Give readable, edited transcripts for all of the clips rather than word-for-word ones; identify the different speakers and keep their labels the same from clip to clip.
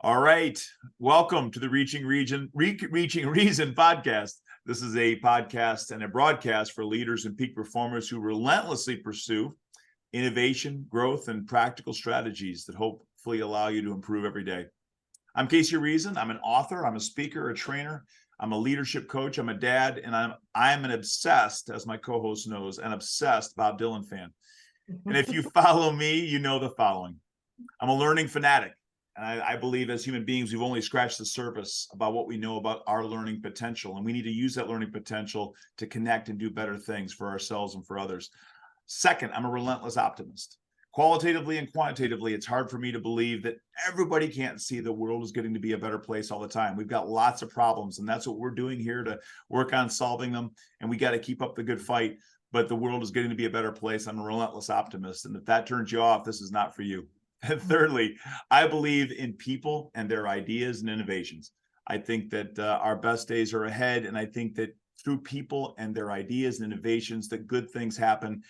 Speaker 1: All right. Welcome to the Reaching Reason podcast. This is a podcast and a broadcast for leaders and peak performers who relentlessly pursue innovation, growth, and practical strategies that hopefully allow you to improve every day. I'm Casey Reason. I'm an author, I'm a speaker, a trainer, I'm a leadership coach, I'm a dad, and I'm an obsessed, as my co-host knows, an obsessed Bob Dylan fan. And if you follow me, you know the following. I'm a learning fanatic. And I believe as human beings, we've only scratched the surface about what we know about our learning potential. And we need to use that learning potential to connect and do better things for ourselves and for others. Second, I'm a relentless optimist. Qualitatively and quantitatively, it's hard for me to believe that everybody can't see the world is getting to be a better place all the time. We've got lots of problems, and that's what we're doing here to work on solving them. And we got to keep up the good fight. But the world is getting to be a better place. I'm a relentless optimist. And if that turns you off, this is not for you. And thirdly, I believe in people and their ideas and innovations. I think that our best days are ahead. And I think that through people and their ideas and innovations, that good things happen,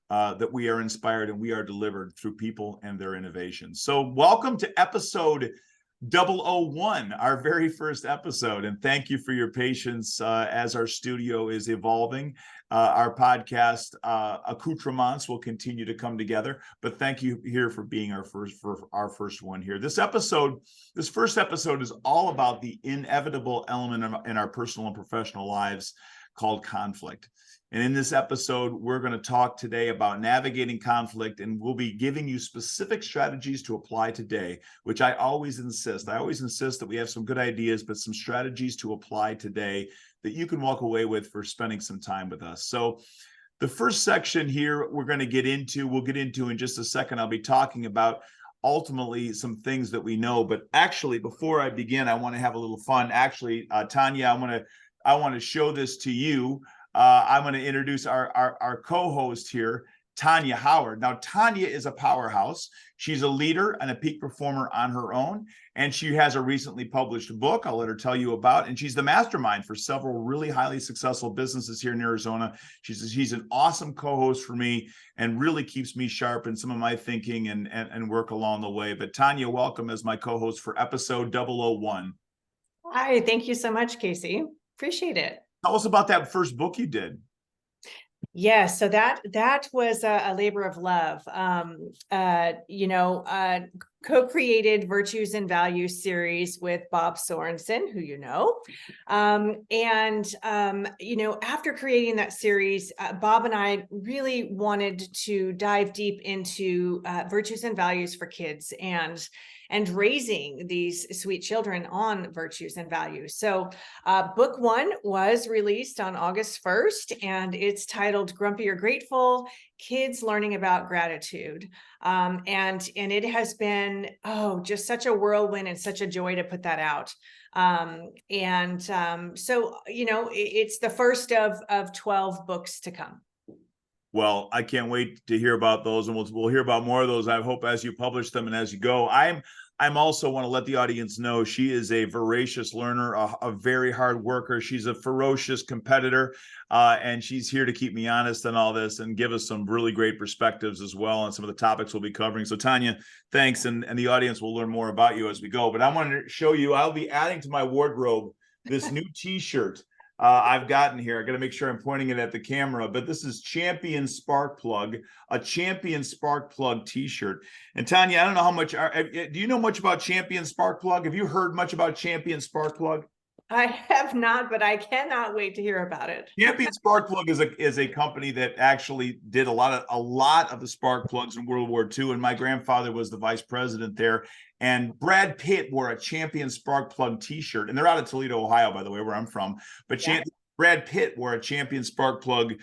Speaker 1: that we are inspired and we are delivered through people and their innovations. So welcome to episode 001, our very first episode. And thank you for your patience as our studio is evolving. Our podcast accoutrements will continue to come together, but thank you here for being our first one here. This first episode is all about the inevitable element in our personal and professional lives called conflict. And in this episode, we're going to talk today about navigating conflict, and we'll be giving you specific strategies to apply today, which I always insist. I always insist that we have some good ideas, but some strategies to apply today that you can walk away with for spending some time with us. So the first section here we'll get into in just a second. I'll be talking about ultimately some things that we know. But actually, before I begin, I want to have a little fun. Actually, Tanya, I want to show this to you. I'm going to introduce our co-host here, Tanya Howard. Now, Tanya is a powerhouse. She's a leader and a peak performer on her own, and she has a recently published book I'll let her tell you about, and she's the mastermind for several really highly successful businesses here in Arizona. She's an awesome co-host for me and really keeps me sharp in some of my thinking and work along the way. But Tanya, welcome as my co-host for episode 001.
Speaker 2: Hi, thank you so much, Casey. Appreciate it.
Speaker 1: Tell us about that first book you did.
Speaker 2: Yeah, so that was a labor of love. Co-created Virtues and Values series with Bob Sorensen, who you know. After creating that series, Bob and I really wanted to dive deep into virtues and values for kids and raising these sweet children on virtues and values. So book one was released on August 1st, and it's titled Grumpy or Grateful, Kids Learning About Gratitude. And it has been, just such a whirlwind and such a joy to put that out. It's the first of 12 books to come.
Speaker 1: Well, I can't wait to hear about those, and we'll hear about more of those, I hope, as you publish them and as you go. I'm also want to let the audience know she is a voracious learner, a very hard worker. She's a ferocious competitor, and she's here to keep me honest on all this and give us some really great perspectives as well on some of the topics we'll be covering. So Tanya, thanks, and the audience will learn more about you as we go. But I wanted to show you, I'll be adding to my wardrobe this new t-shirt I've gotten here. I got to make sure I'm pointing it at the camera, but this is Champion Spark Plug, a Champion Spark Plug t-shirt. And Tanya, I don't know how much, do you know much about Champion Spark Plug? Have you heard much about Champion Spark Plug?
Speaker 2: I have not, but I cannot wait to hear about it.
Speaker 1: Champion Spark Plug is a company that actually did a lot of the spark plugs in World War II, and my grandfather was the vice president there. And Brad Pitt wore a Champion Spark Plug t-shirt, and they're out of Toledo, Ohio, by the way, where I'm from. But yeah. Brad Pitt wore a Champion Spark Plug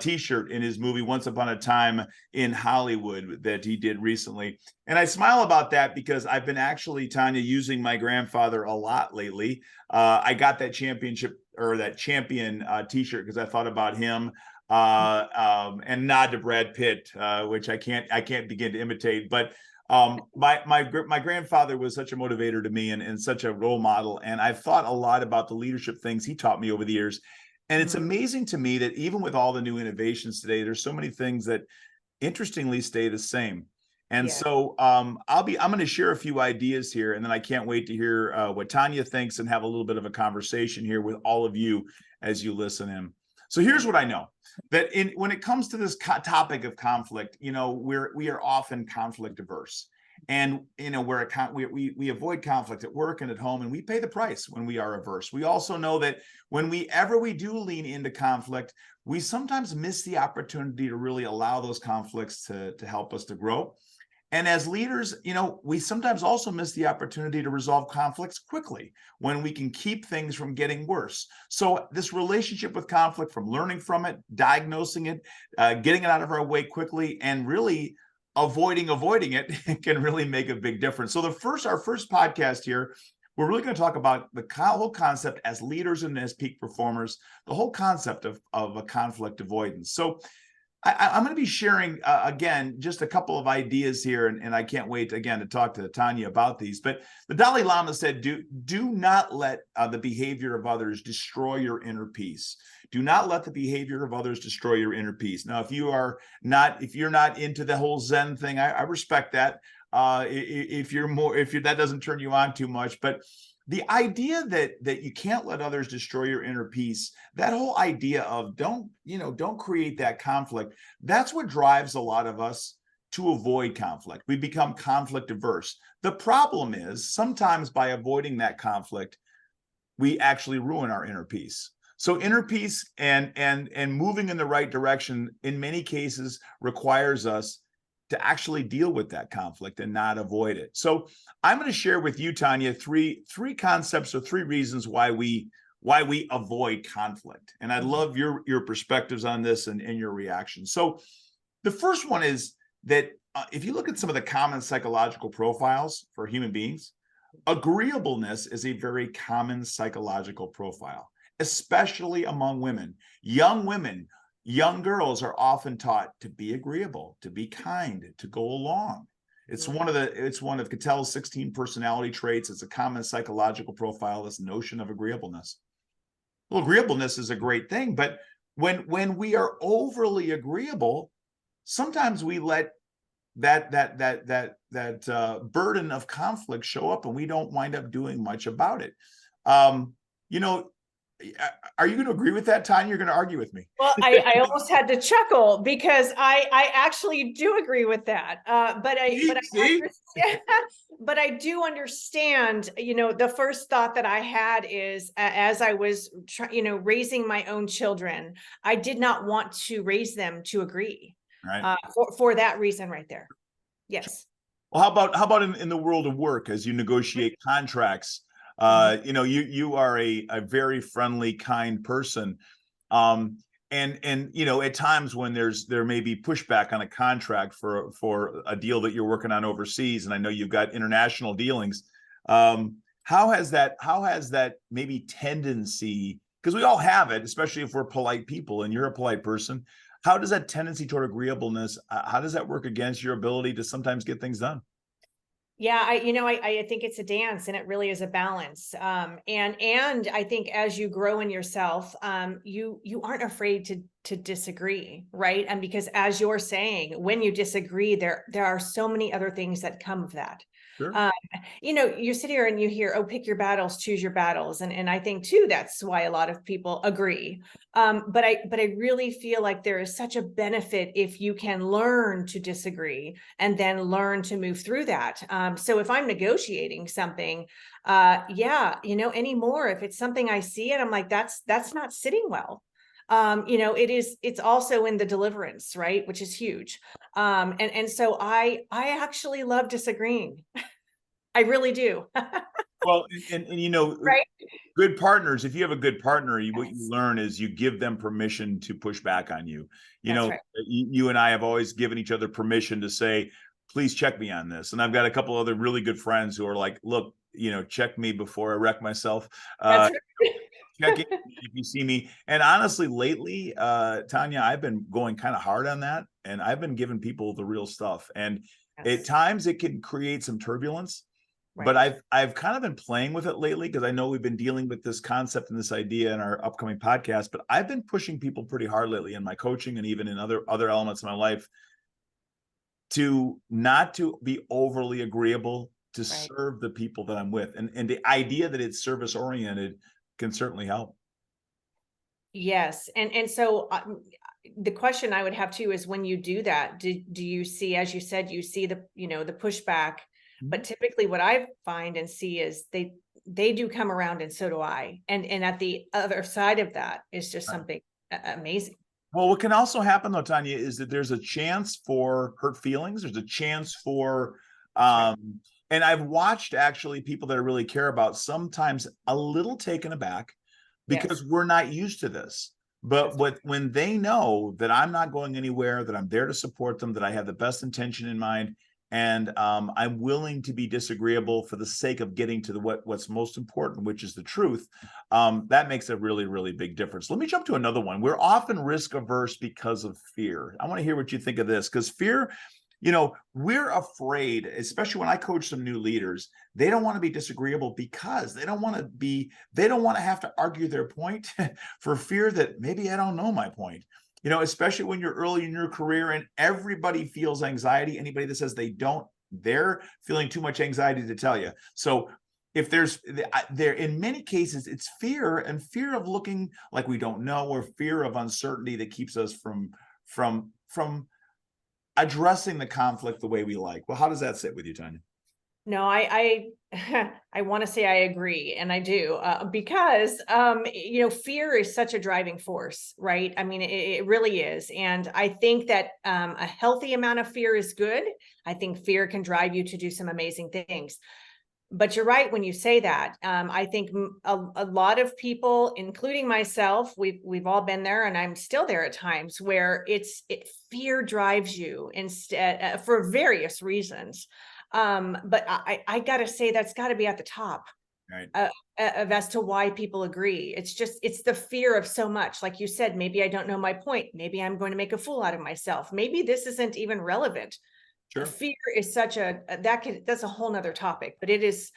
Speaker 1: t-shirt in his movie Once Upon a Time in Hollywood that he did recently. And I smile about that because I've been actually, Tanya, using my grandfather a lot lately. I got that champion t-shirt because I thought about him. And nod to Brad Pitt, which I can't begin to imitate. But my grandfather was such a motivator to me and such a role model. And I've thought a lot about the leadership things he taught me over the years. And it's amazing to me that even with all the new innovations today, there's so many things that interestingly stay the same. And
Speaker 2: Yeah.
Speaker 1: so I'm going to share a few ideas here, and then I can't wait to hear what Tanya thinks and have a little bit of a conversation here with all of you as you listen in. So here's what I know, that when it comes to this topic of conflict, we are often conflict averse. And we avoid conflict at work and at home, and we pay the price when we are averse. We also know that when we do lean into conflict, we sometimes miss the opportunity to really allow those conflicts to help us to grow. And as leaders, we sometimes also miss the opportunity to resolve conflicts quickly when we can keep things from getting worse. So this relationship with conflict, from learning from it, diagnosing it, getting it out of our way quickly, and really avoiding it can really make a big difference. So our first podcast here, we're really going to talk about the whole concept as leaders and as peak performers, the whole concept of a conflict avoidance. So I'm going to be sharing, again, just a couple of ideas here, and I can't wait, again, to talk to Tanya about these. But the Dalai Lama said, do not let the behavior of others destroy your inner peace. Do not let the behavior of others destroy your inner peace. Now, if you're not into the whole Zen thing, I respect that. If that doesn't turn you on too much, but the idea that you can't let others destroy your inner peace, that whole idea of don't create that conflict, that's what drives a lot of us to avoid conflict. We become conflict averse. The problem is sometimes by avoiding that conflict, we actually ruin our inner peace. So inner peace and moving in the right direction in many cases requires us to actually deal with that conflict and not avoid it. So I'm going to share with you, Tanya, three concepts or three reasons why we avoid conflict. And I'd love your perspectives on this and your reaction. So the first one is that if you look at some of the common psychological profiles for human beings, agreeableness is a very common psychological profile, especially among women. Young girls are often taught to be agreeable, to be kind, to go along. It's one of Catel's 16 personality traits. It's a common psychological profile, this notion of agreeableness. Well, agreeableness is a great thing, but when we are overly agreeable, sometimes we let that burden of conflict show up, and we don't wind up doing much about it. Are you going to agree with that, Tanya? You're going to argue with me.
Speaker 2: Well, I almost had to chuckle because I actually do agree with that. But I do understand, the first thought that I had is as I was, raising my own children, I did not want to raise them to agree,
Speaker 1: right?
Speaker 2: For that reason right there. Yes.
Speaker 1: Well, how about in the world of work as you negotiate contracts? You are a very friendly, kind person. And at times when there may be pushback on a contract for a deal that you're working on overseas, and I know you've got international dealings. How has that maybe tendency, because we all have it, especially if we're polite people and you're a polite person, how does that tendency toward agreeableness, how does that work against your ability to sometimes get things done?
Speaker 2: Yeah, I think it's a dance, and it really is a balance. And I think as you grow in yourself, you aren't afraid to disagree, right? And because as you're saying, when you disagree, there are so many other things that come of that.
Speaker 1: Sure.
Speaker 2: You sit here and you hear, oh, pick your battles, choose your battles. And I think too, that's why a lot of people agree. But I really feel like there is such a benefit if you can learn to disagree and then learn to move through that. So if I'm negotiating something, anymore, if it's something I see and I'm like, that's not sitting well. It's also in the deliverance, right? Which is huge. And so I actually love disagreeing. I really do.
Speaker 1: Well, and
Speaker 2: Right.
Speaker 1: good partners, if you have a good partner, what you
Speaker 2: Yes.
Speaker 1: learn is you give them permission to push back on you.
Speaker 2: That's right.
Speaker 1: You and I have always given each other permission to say, please check me on this. And I've got a couple other really good friends who are like, look, check me before I wreck myself.
Speaker 2: That's right.
Speaker 1: Check it if you see me. And honestly, lately, Tanya, I've been going kind of hard on that, and I've been giving people the real stuff. And
Speaker 2: Yes.
Speaker 1: at times it can create some turbulence.
Speaker 2: Right.
Speaker 1: But I've kind of been playing with it lately because I know we've been dealing with this concept and this idea in our upcoming podcast. But I've been pushing people pretty hard lately in my coaching and even in other elements of my life to not to be overly agreeable, to
Speaker 2: Right.
Speaker 1: serve the people that I'm with. And the idea that it's service oriented can certainly help.
Speaker 2: Yes, and so, the question I would have too is when you do that, do you see, as you said, you see the, the pushback, but typically what I find and see is they do come around and so do I. And at the other side of that is just something amazing.
Speaker 1: Well, what can also happen though, Tanya, is that there's a chance for hurt feelings. There's a chance for,
Speaker 2: That's right.
Speaker 1: and I've watched actually people that I really care about sometimes a little taken aback because
Speaker 2: Yes.
Speaker 1: we're not used to this. But when they know that I'm not going anywhere, that I'm there to support them, that I have the best intention in mind, and I'm willing to be disagreeable for the sake of getting to what's most important, which is the truth, that makes a really, really big difference. Let me jump to another one. We're often risk averse because of fear. I want to hear what you think of this, because fear, we're afraid, especially when I coach some new leaders, they don't want to be disagreeable because they don't want to have to argue their point for fear that maybe I don't know my point. Especially when you're early in your career and everybody feels anxiety. Anybody that says they don't, they're feeling too much anxiety to tell you. So if there's there, in many cases, it's fear, and fear of looking like we don't know, or fear of uncertainty that keeps us from addressing the conflict the way we like. Well, how does that sit with you, Tanya?
Speaker 2: No, I want to say I agree, and I do, because fear is such a driving force, right? I mean, it really is, and I think that a healthy amount of fear is good. I think fear can drive you to do some amazing things. But you're right when you say that. I think a lot of people, including myself, we've all been there, and I'm still there at times where fear drives you instead for various reasons. But I gotta say that's got to be at the top
Speaker 1: Right.
Speaker 2: of as to why people agree. It's the fear of so much. Like you said, maybe I don't know my point. Maybe I'm going to make a fool out of myself. Maybe this isn't even relevant.
Speaker 1: Sure.
Speaker 2: Fear is such that's a whole nother topic, but it is,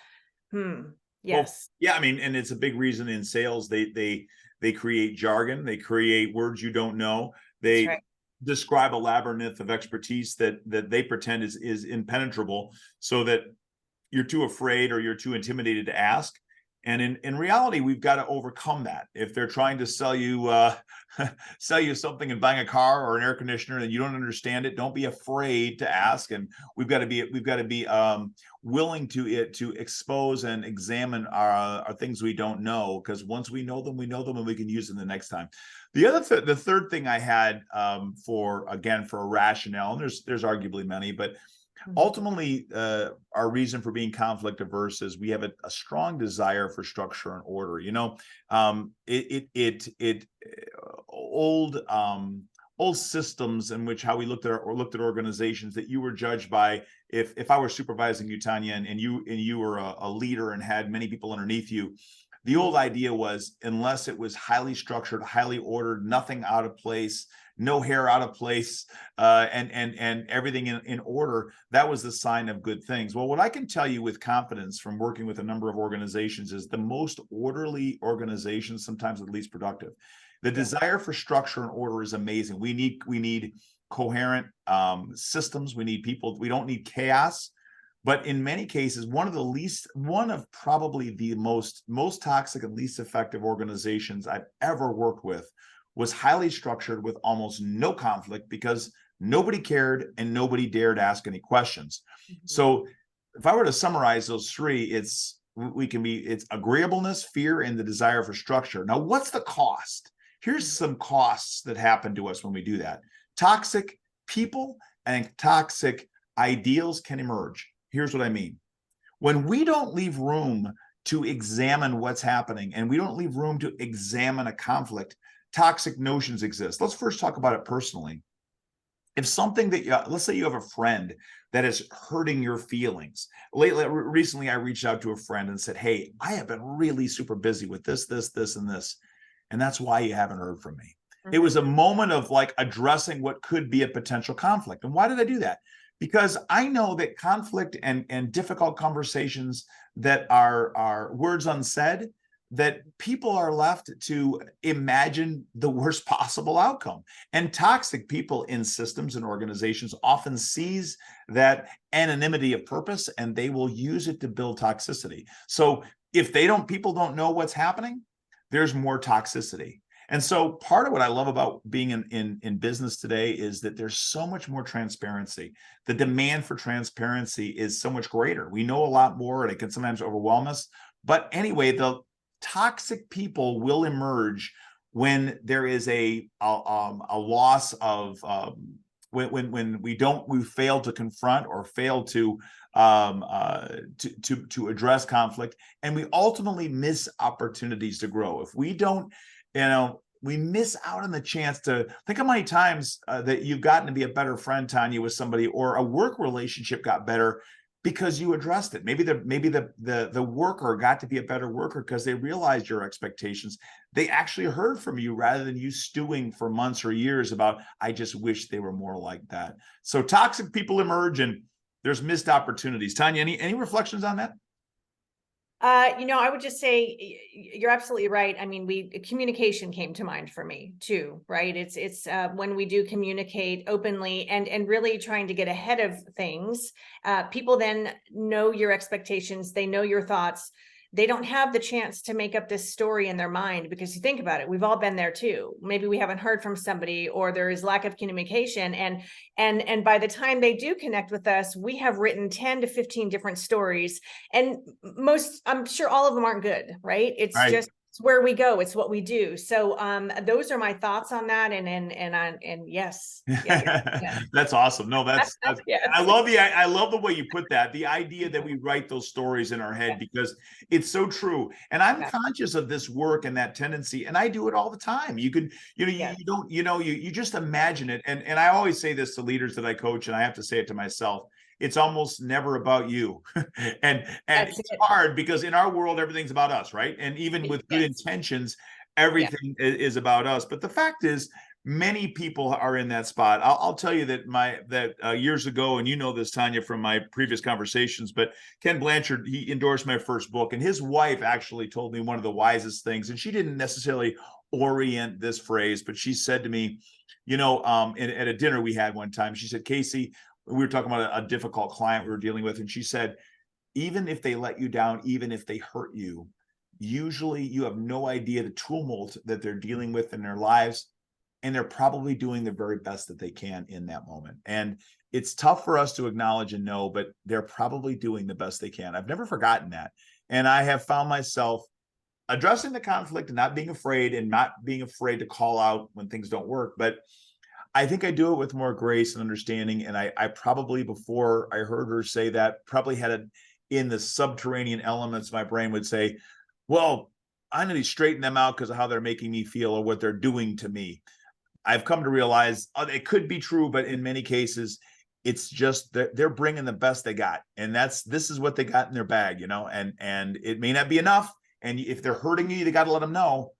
Speaker 1: Well,
Speaker 2: yes.
Speaker 1: yeah, I mean, and it's a big reason in sales. They create jargon, they create words you don't know.
Speaker 2: That's
Speaker 1: They
Speaker 2: right.
Speaker 1: describe a labyrinth of expertise that they pretend is impenetrable, so that you're too afraid or you're too intimidated to ask. And in reality, we've got to overcome that. If they're trying to sell you sell you something and buying a car or an air conditioner and you don't understand it, don't be afraid to ask. And we've got to be willing to expose and examine our things we don't know, because once we know them, and we can use them the next time. The third thing I had for a rationale, and there's arguably many, but ultimately, our reason for being conflict averse is we have a strong desire for structure and order. Old systems in which how we looked at organizations, that you were judged by, if I were supervising you, Tanya, and you were a leader and had many people underneath you. The old idea was, unless it was highly structured, highly ordered, nothing out of place, no hair out of place, and everything in order, that was the sign of good things. Well, what I can tell you with confidence from working with a number of organizations is the most orderly organizations sometimes the least productive. The desire for structure and order is amazing. We need coherent systems. We need people. We don't need chaos. But in many cases, one of probably the most toxic and least effective organizations I've ever worked with was highly structured with almost no conflict, because nobody cared and nobody dared ask any questions. So if I were to summarize those three, it's agreeableness, fear, and the desire for structure. Now, what's the cost? Here's some costs that happen to us when we do that. Toxic people and toxic ideals can emerge. Here's what I mean. When we don't leave room to examine what's happening, and we don't leave room to examine a conflict, toxic notions exist. Let's first talk about it personally. If something let's say you have a friend that is hurting your feelings. Recently, I reached out to a friend and said, "Hey, I have been really super busy with this, and this, and that's why you haven't heard from me." It was a moment of like addressing what could be a potential conflict. And why did I do that? Because I know that conflict and difficult conversations that are words unsaid, that people are left to imagine the worst possible outcome. And toxic people in systems and organizations often seize that anonymity of purpose, and they will use it to build toxicity. So if people don't know what's happening, there's more toxicity. And so part of what I love about being in business today is that there's so much more transparency. The demand for transparency is so much greater. We know a lot more, and it can sometimes overwhelm us. But anyway, the toxic people will emerge when there is a loss of when we fail to confront or fail to address conflict, and we ultimately miss opportunities to grow. If we don't, we miss out on the chance to think how many times that you've gotten to be a better friend, Tanya, with somebody, or a work relationship got better because you addressed it. Maybe the worker got to be a better worker because they realized your expectations. They actually heard from you rather than you stewing for months or years about, I just wish they were more like that. So toxic people emerge, and there's missed opportunities. Tanya, any reflections on that?
Speaker 2: I would just say you're absolutely right. I mean, communication came to mind for me too, right? It's when we do communicate openly and really trying to get ahead of things, people then know your expectations, they know your thoughts. They don't have the chance to make up this story in their mind, because you think about it, we've all been there too. Maybe we haven't heard from somebody, or there is lack of communication. And by the time they do connect with us, we have written 10 to 15 different stories. And I'm sure all of them aren't good, right? It's
Speaker 1: Right.
Speaker 2: just, it's where we go. It's what we do. So those are my thoughts on that. And yes. Yeah.
Speaker 1: That's awesome. No, that's
Speaker 2: Yes.
Speaker 1: I love the way you put that. The idea that we write those stories in our head, because it's so true. And I'm conscious of this work and that tendency, and I do it all the time. You could, you don't, you just imagine it. And I always say this to leaders that I coach, and I have to say it to myself. It's almost never about you. and it's hard because in our world, everything's about us, right? And even with good intentions, everything is about us. But the fact is, many people are in that spot. I'll tell you that years ago, and you know this, Tanya, from my previous conversations, but Ken Blanchard, he endorsed my first book, and his wife actually told me one of the wisest things, and she didn't necessarily orient this phrase, but she said to me, at a dinner we had one time, she said, Casey, we were talking about a difficult client we were dealing with, and she said, even if they let you down, even if they hurt you, usually you have no idea the tumult that they're dealing with in their lives, and they're probably doing the very best that they can in that moment. And it's tough for us to acknowledge and know, but they're probably doing the best they can. I've never forgotten that. And I have found myself addressing the conflict and not being afraid to call out when things don't work. But I think I do it with more grace and understanding. And I probably, before I heard her say that, probably had it in the subterranean elements. My brain would say, well, I need to straighten them out because of how they're making me feel or what they're doing to me. I've come to realize it could be true, but in many cases, it's just that they're bringing the best they got. And this is what they got in their bag, and it may not be enough. And if they're hurting you, they got to let them know,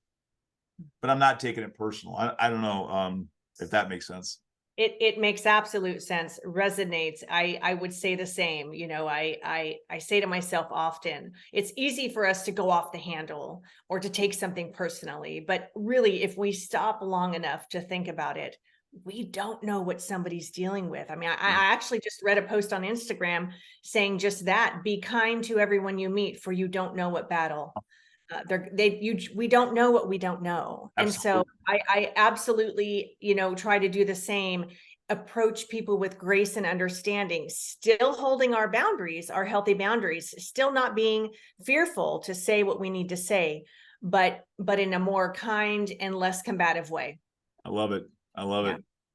Speaker 1: but I'm not taking it personal. I don't know if that makes sense.
Speaker 2: It makes absolute sense, resonates. I would say the same. I say to myself often, it's easy for us to go off the handle or to take something personally. But really, if we stop long enough to think about it, we don't know what somebody's dealing with. I mean, I actually just read a post on Instagram saying just that: be kind to everyone you meet, for you don't know what battle we don't know what we don't know.
Speaker 1: Absolutely.
Speaker 2: And so I absolutely, try to do the same, approach people with grace and understanding, still holding our boundaries, our healthy boundaries, still not being fearful to say what we need to say, but in a more kind and less combative way.
Speaker 1: I love it.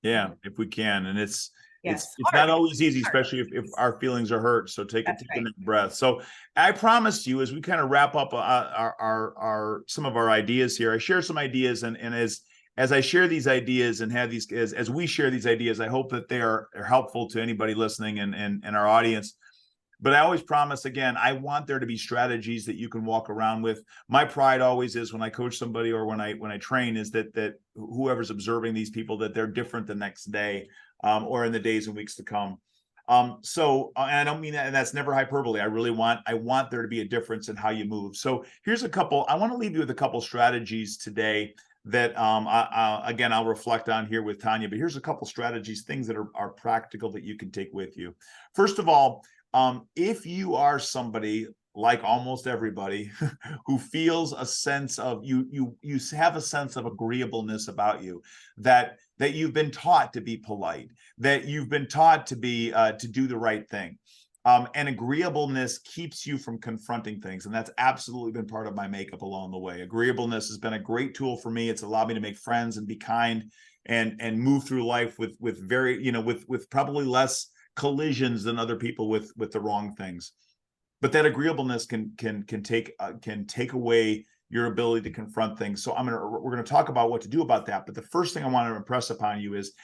Speaker 1: Yeah, if we can. And it's
Speaker 2: hard.
Speaker 1: not always easy, especially if our feelings are hurt. So take a breath. So I promised you, as we kind of wrap up our some of our ideas here, I share some ideas, and as I share these ideas and have these, as we share these ideas, I hope that they are helpful to anybody listening and our audience. But I always promise, again, I want there to be strategies that you can walk around with. My pride always is, when I coach somebody or when I train, is that whoever's observing these people, that they're different the next day, or in the days and weeks to come. And I don't mean that, and that's never hyperbole. I want there to be a difference in how you move. So here's a couple, I want to leave you with a couple strategies today that again, I'll reflect on here with Tanya, but here's a couple strategies, things that are practical that you can take with you. First of all, if you are somebody like almost everybody who feels a sense of you have a sense of agreeableness about you, that you've been taught to be polite, that you've been taught to be to do the right thing. And agreeableness keeps you from confronting things. And that's absolutely been part of my makeup along the way. Agreeableness has been a great tool for me. It's allowed me to make friends and be kind and move through life with very, with probably less collisions than other people with the wrong things. But that agreeableness can take away your ability to confront things. So we're gonna talk about what to do about that. But the first thing I want to impress upon you is,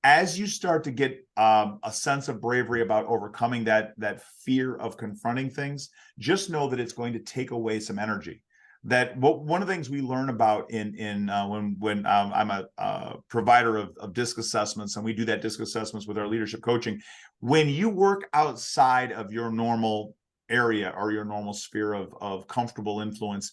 Speaker 1: as you start to get a sense of bravery about overcoming that fear of confronting things, just know that it's going to take away some energy. One of the things we learn about when I'm a provider of DISC assessments, and we do that DISC assessments with our leadership coaching, when you work outside of your normal area or your normal sphere of comfortable influence,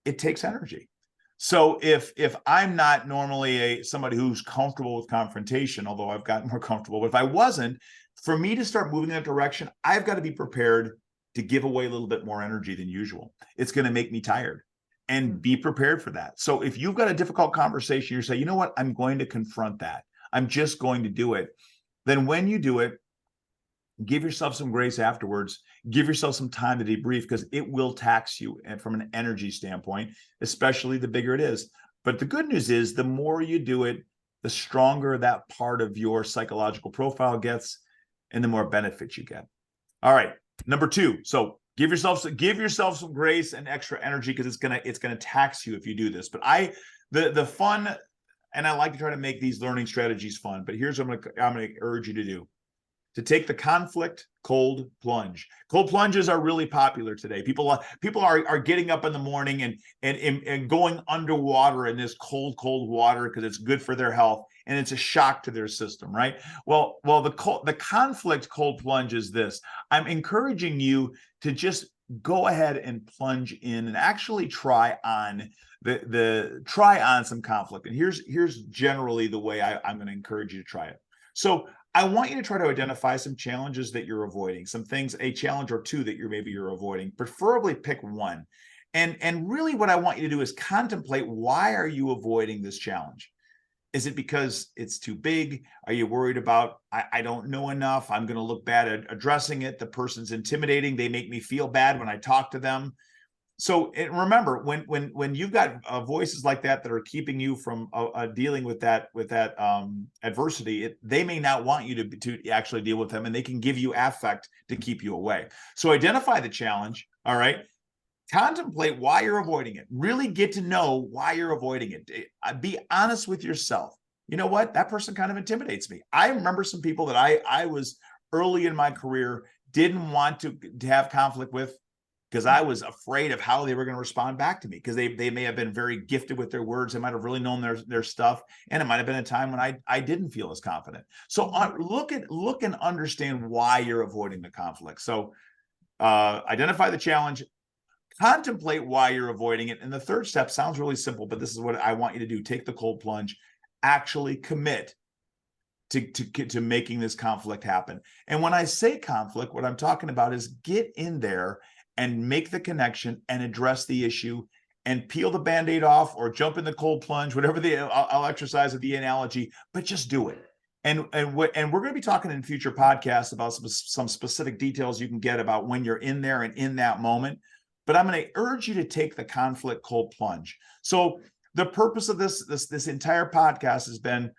Speaker 1: it takes energy. So if I'm not normally somebody who's comfortable with confrontation, although I've gotten more comfortable, but if I wasn't, for me to start moving in that direction, I've got to be prepared to give away a little bit more energy than usual. It's going to make me tired, and be prepared for that. So if you've got a difficult conversation, you say, you know what, I'm going to confront that. I'm just going to do it. Then when you do it, give yourself some grace afterwards. Give yourself some time to debrief, because it will tax you, and from an energy standpoint, especially the bigger it is. But the good news is, the more you do it, the stronger that part of your psychological profile gets, and the more benefits you get. All right, number 2. So give yourself some grace and extra energy, because it's gonna tax you if you do this. But the fun, and I like to try to make these learning strategies fun. But here's what I'm gonna urge you to do: to take the conflict cold plunge. Cold plunges are really popular today. People are getting up in the morning and going underwater in this cold water because it's good for their health, and it's a shock to their system, right? Well, the conflict cold plunge is this. I'm encouraging you to just go ahead and plunge in and actually try on some conflict. And here's generally the way I'm going to encourage you to try it. So I want you to try to identify some challenges that you're avoiding, some things, a challenge or two that you're avoiding. Preferably pick one. And really what I want you to do is contemplate, why are you avoiding this challenge? Is it because it's too big? Are you worried about, I don't know enough, I'm going to look bad at addressing it, the person's intimidating, they make me feel bad when I talk to them? So remember, when you've got voices like that are keeping you from dealing with that adversity, they may not want you to actually deal with them, and they can give you affect to keep you away. So identify the challenge. All right. Contemplate why you're avoiding it. Really get to know why you're avoiding it. Be honest with yourself. You know what? That person kind of intimidates me. I remember some people that I was early in my career didn't want to have conflict with, because I was afraid of how they were going to respond back to me, because they may have been very gifted with their words. They might have really known their stuff. And it might have been a time when I didn't feel as confident. So look and understand why you're avoiding the conflict. So identify the challenge, contemplate why you're avoiding it. And the third step sounds really simple, but this is what I want you to do. Take the cold plunge, actually commit to making this conflict happen. And when I say conflict, what I'm talking about is get in there and make the connection and address the issue, and peel the Band-Aid off or jump in the cold plunge, whatever I'll exercise of the analogy, but just do it. And we're going to be talking in future podcasts about some specific details you can get about when you're in there and in that moment. But I'm going to urge you to take the conflict cold plunge. So the purpose of this entire podcast has been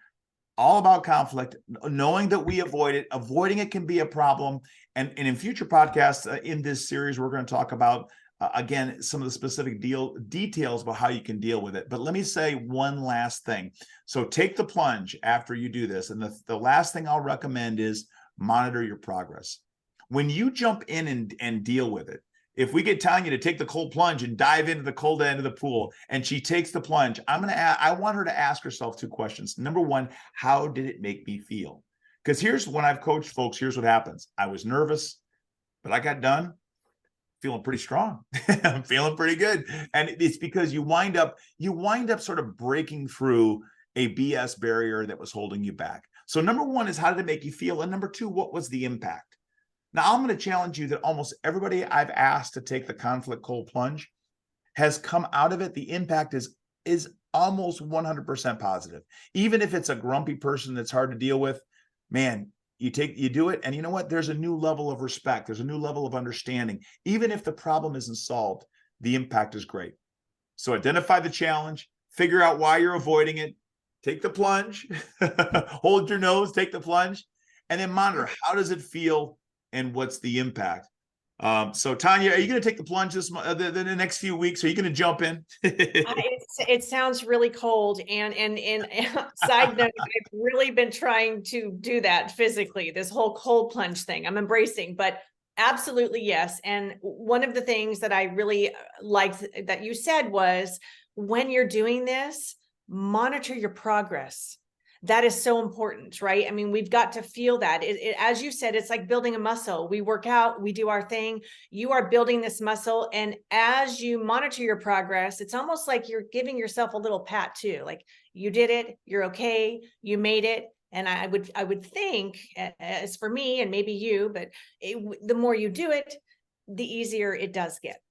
Speaker 1: all about conflict, knowing that we avoid it. Avoiding it can be a problem. And in future podcasts in this series, we're going to talk about, again, some of the specific details about how you can deal with it. But let me say one last thing. So take the plunge after you do this. And the last thing I'll recommend is monitor your progress. When you jump in and deal with it, if we get Tanya to take the cold plunge and dive into the cold end of the pool, and she takes the plunge, I want her to ask herself 2 questions. Number 1, how did it make me feel? Because here's when I've coached folks, here's what happens. I was nervous, but I got done feeling pretty strong. I'm feeling pretty good. And it's because you wind up sort of breaking through a BS barrier that was holding you back. So number one is, how did it make you feel? And number two, what was the impact? Now I'm going to challenge you that almost everybody I've asked to take the conflict cold plunge has come out of it. The impact is almost 100% positive. Even if it's a grumpy person that's hard to deal with, man, you do it. And you know what? There's a new level of respect. There's a new level of understanding. Even if the problem isn't solved, the impact is great. So identify the challenge, figure out why you're avoiding it, take the plunge, hold your nose, take the plunge, and then monitor, how does it feel and what's the impact? So Tanya, are you going to take the plunge the next few weeks? Are you going to jump in?
Speaker 2: It sounds really cold. And side note, I've really been trying to do that physically, this whole cold plunge thing I'm embracing, but absolutely yes. And one of the things that I really liked that you said was, when you're doing this, monitor your progress. That is so important, right? I mean, we've got to feel that. As you said, it's like building a muscle. We work out, we do our thing. You are building this muscle. And as you monitor your progress, it's almost like you're giving yourself a little pat too. Like, you did it, you're okay, you made it. And I would think, as for me and maybe you, but the more you do it, the easier it does get,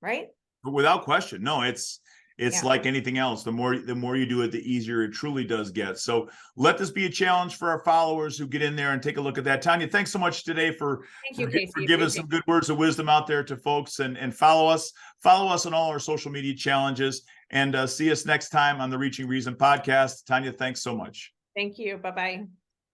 Speaker 2: right?
Speaker 1: Without question. No, it's
Speaker 2: Yeah.
Speaker 1: like anything else. The more you do it, the easier it truly does get. So let this be a challenge for our followers who get in there and take a look at that. Tanya, thanks so much today for
Speaker 2: Thank you, Casey.
Speaker 1: for giving some good words of wisdom out there to folks, and follow us on all our social media challenges, and see us next time on the Reaching Reason podcast. Tanya, thanks so much.
Speaker 2: Thank you. Bye-bye.